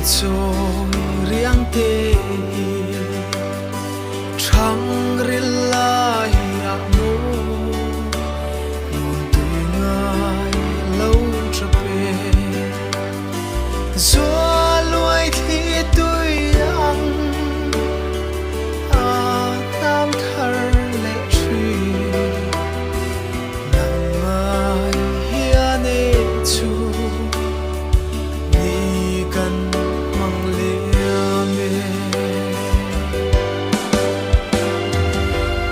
trôi riêng tê trăng ril lai à mô luôn tươi ngài lâu trở về gió lùi thì tôi ăn tam thar lệ truy nằm mai hiền ê chu ni cần mang lệ mê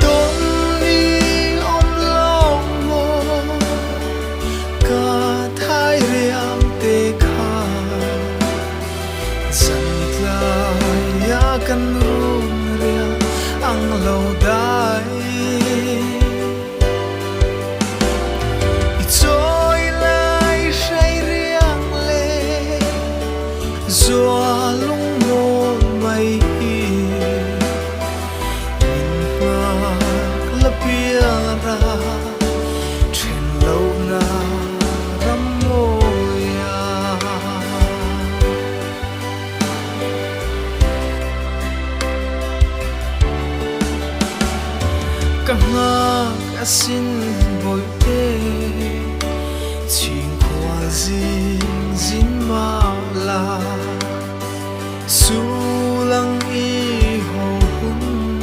tôn ni ôm lòng mô cả thái riêng tê khá dần lại ya cần run riêng ang lâu đài trôi lại say riêng lệ gió lung mô mây nhìn bạc lấp bia ra trên lâu na rắm môi cả ngã xin bồi tê chuyện qua zin zin ma la su lang i ho hun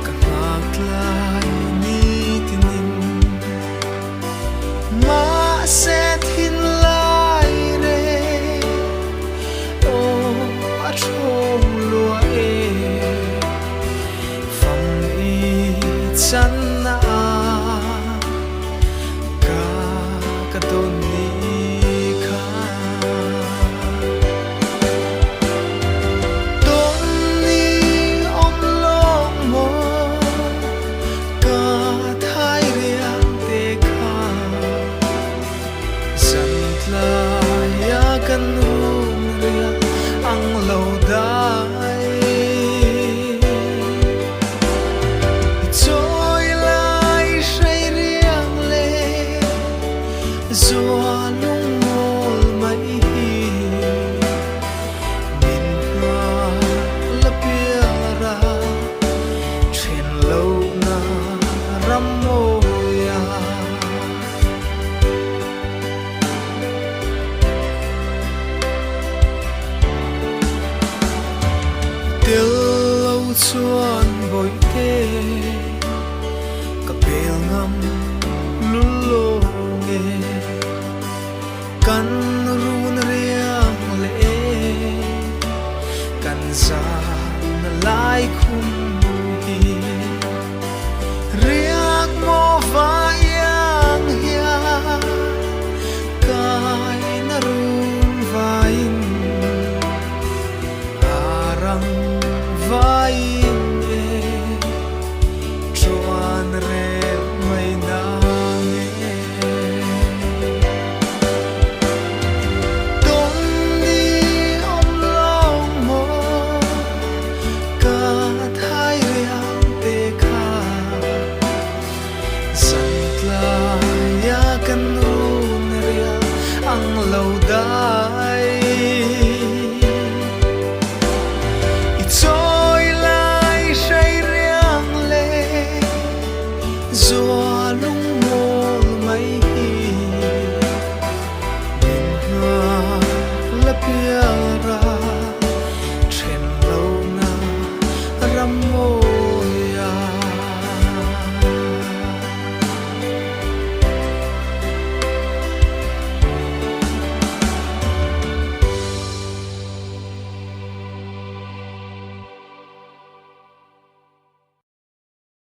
cả ngạc lại ni tinin ma sẽ thin lại re ô a trông lúa chân na ka tôn ni kha tôn ni ôm lòng mô ka thái riêng tê kha dần lại ya kan run riêng ang lâu đài gió lung mô mây nhìn hoa lấp bia ra trên lâu na rắm môi tiêu lâu chuan bồi tê cả bèo ngâm lulu nghe kan run riêng lệ kan za na lai khum